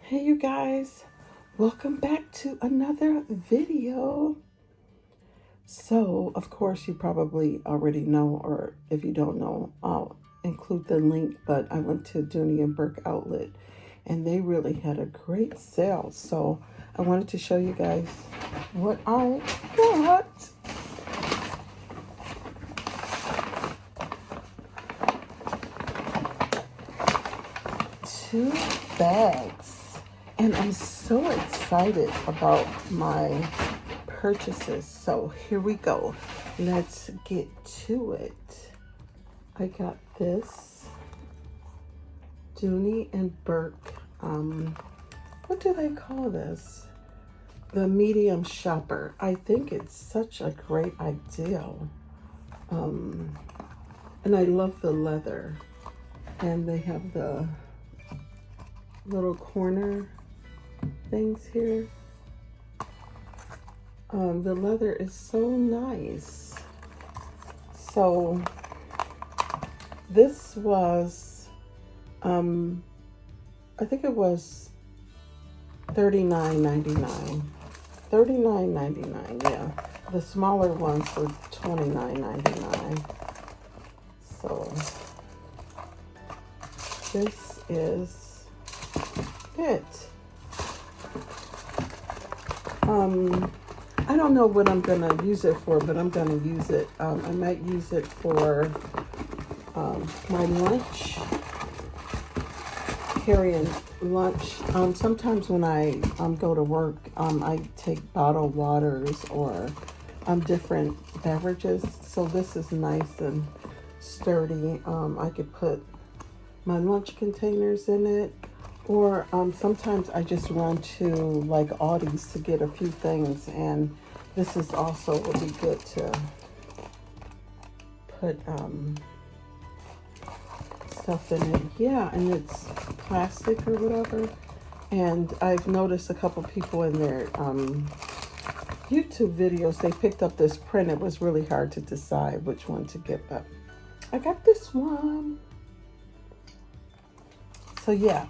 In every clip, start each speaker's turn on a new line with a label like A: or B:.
A: Hey you guys, welcome back to another video. So, of course, you probably already know, or if you don't know, I'll include the link, but I went to Dooney Burke outlet and they really had a great sale. So, I wanted to show you guys what I got. Two bags, and I'm so excited about my purchases. So here we go. Let's get to it. I got this Dooney and Burke. What do they call this? The medium shopper. I think it's such a great idea. And I love the leather. And they have the little corner things here. The leather is so nice. So this was, I think it was $39.99. $39.99, yeah. The smaller ones were $29.99. So this is it. I don't know what I'm gonna use it for, but I'm gonna use it. I might use it for my lunch, carrying lunch. Sometimes when I go to work, I take bottled waters or different beverages. So this is nice and sturdy. I could put my lunch containers in it. Or sometimes I just run to like Aldi's to get a few things, and this is also would be good to put stuff in it. Yeah, and it's plastic or whatever. And I've noticed a couple people in their YouTube videos, they picked up this print. It was really hard to decide which one to get, but I got this one. So yeah.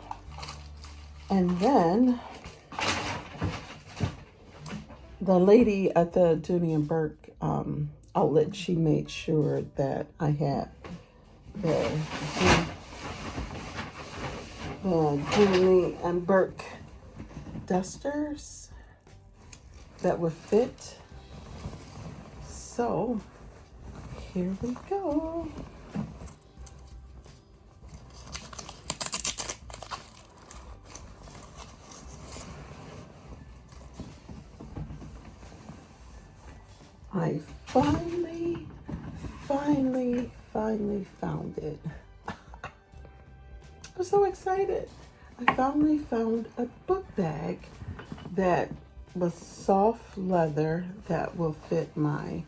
A: And then the lady at the Dooney and Burke outlet, she made sure that I had the Dooney and Burke dusters that would fit. So here we go. I finally found it. I'm so excited. I finally found a book bag that was soft leather that will fit my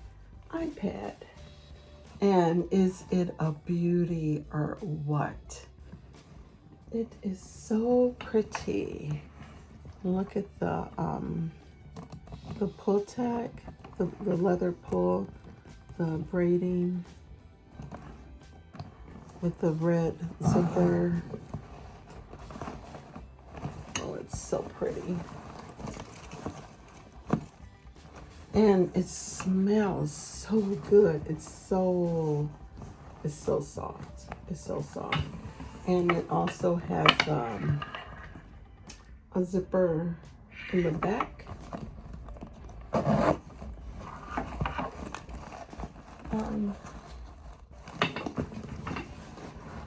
A: iPad. And is it a beauty or what? It is so pretty. Look at the pull tag. The leather pull, the braiding with the red zipper. Oh, it's so pretty. And it smells so good. It's so soft. It's so soft. And it also has a zipper in the back.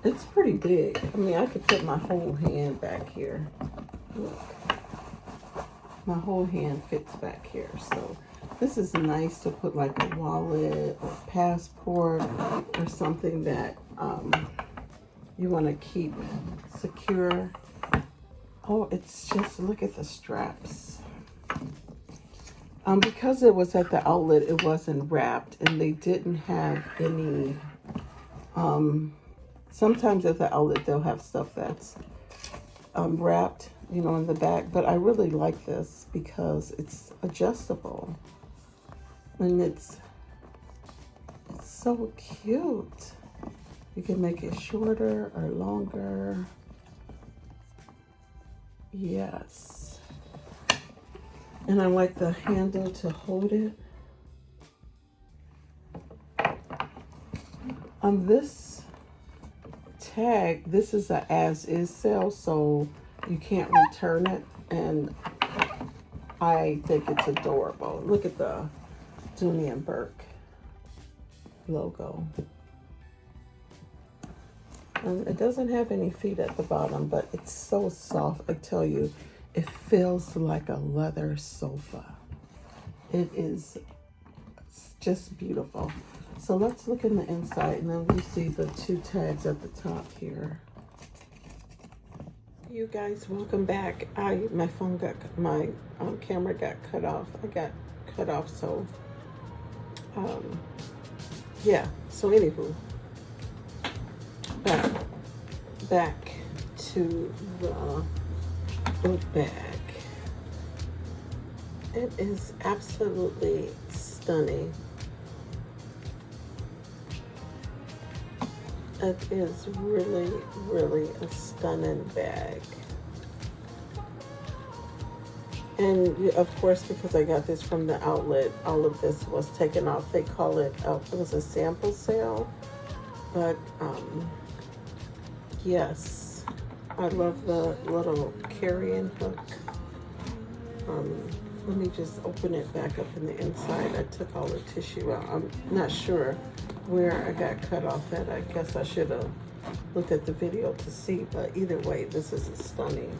A: It's pretty big. I mean, I could put my whole hand back here. Look, my whole hand fits back here. So this is nice to put like a wallet or passport or something that you want to keep secure. Oh, it's just, look at the straps. Because it was at the outlet, it wasn't wrapped, and they didn't have any, sometimes at the outlet, they'll have stuff that's wrapped, you know, in the back, but I really like this because it's adjustable, and it's so cute. You can make it shorter or longer. Yes. And I like the handle to hold it. This tag, this is a as-is sale, so you can't return it, and I think it's adorable. Look at the Dooney Burke logo. And it doesn't have any feet at the bottom, but it's so soft. I tell you, it feels like a leather sofa. It is just beautiful. So let's look in the inside, and then we see the two tags at the top here. You guys, welcome back. My phone got, my camera got cut off. I got cut off, so yeah. So anywho, back to the book bag. It is absolutely stunning. It is really, really a stunning bag. And of course, because I got this from the outlet, all of this was taken off. They call it, it was a sample sale. But yes, I love the little carrying hook. Let me just open it back up in the inside. I took all the tissue out. I'm not sure where I got cut off at. I guess I should have looked at the video to see, but either way, this is a stunning,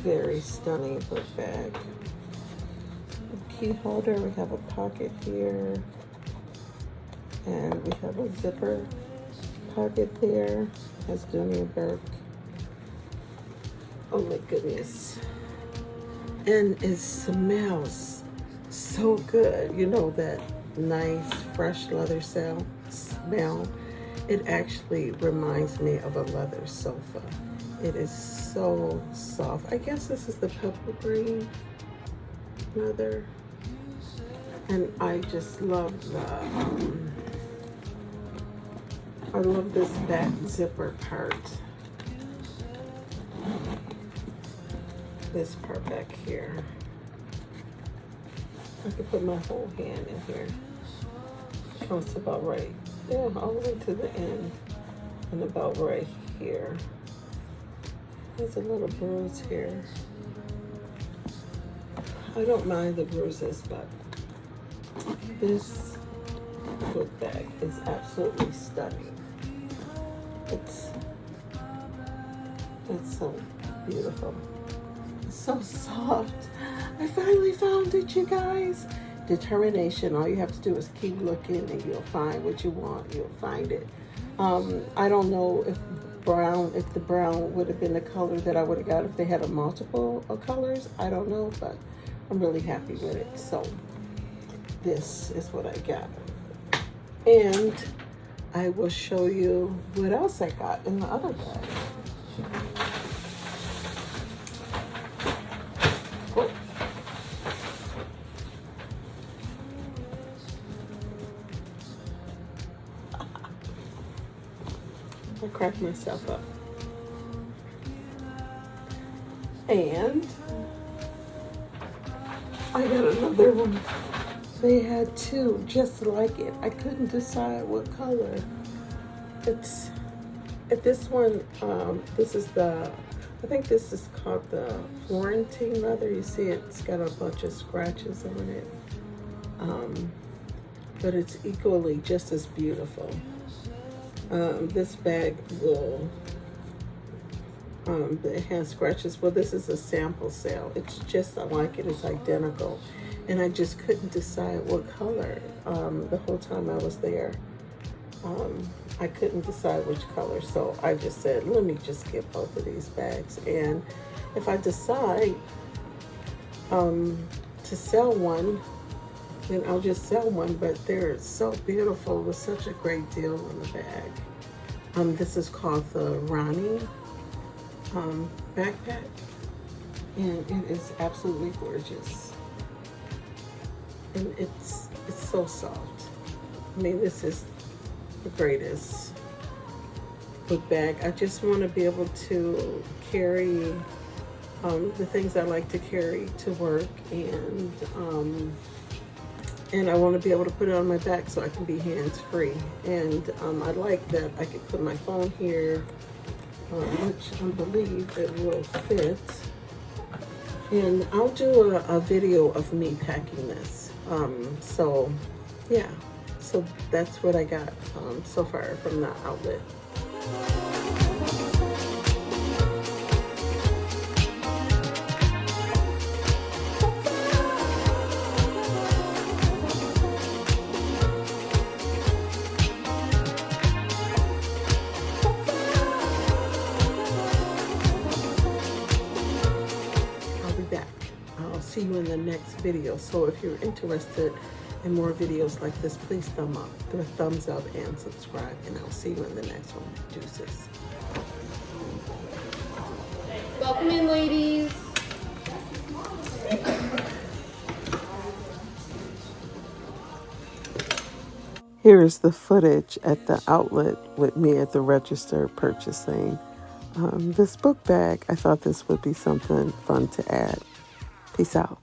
A: very stunning book bag. A key holder, we have a pocket here, and we have a zipper pocket there. Has Dooney Burke. Oh my goodness. And it smells so good. You know, that nice fresh leather smell. It actually reminds me of a leather sofa. It is so soft. I guess this is the purple green leather. And I just love I love this back zipper part. This part back here. I could put my whole hand in here. Comes about right there, all the way to the end, and about right here. There's a little bruise here. I don't mind the bruises, but this book bag is absolutely stunning. It's so beautiful. So soft. I finally found it, you guys. Determination. All you have to do is keep looking and you'll find what you want. You'll find it. I don't know if the brown would have been the color that I would have got if they had a multiple of colors. I don't know, but I'm really happy with it. So this is what I got. And I will show you what else I got in the other bag. I cracked myself up. And I got another one. They had two just like it. I couldn't decide what color. It's this one, this is I think this is called the Florentine leather. You see it's got a bunch of scratches on it. But it's equally just as beautiful. This bag will, it has scratches. Well, this is a sample sale. It's just like it. It's identical. And I just couldn't decide what color the whole time I was there. I couldn't decide which color. So I just said, let me just get both of these bags. And if I decide to sell one, then I'll just sell one, but they're so beautiful with such a great deal on the bag. This is called the Ronnie backpack, and it is absolutely gorgeous. And it's so soft. I mean, this is the greatest book bag. I just want to be able to carry the things I like to carry to work, and I want to be able to put it on my back so I can be hands-free. And I like that I can put my phone here, which I believe it will fit. And I'll do a video of me packing this. So yeah, so that's what I got so far from the outlet. I'll see you in the next video. So if you're interested in more videos like this, please do a thumbs up and subscribe, and I'll see you in the next one. Deuces.
B: Welcome in, ladies.
A: Here is the footage at the outlet with me at the register purchasing this book bag. I thought this would be something fun to add. Peace out.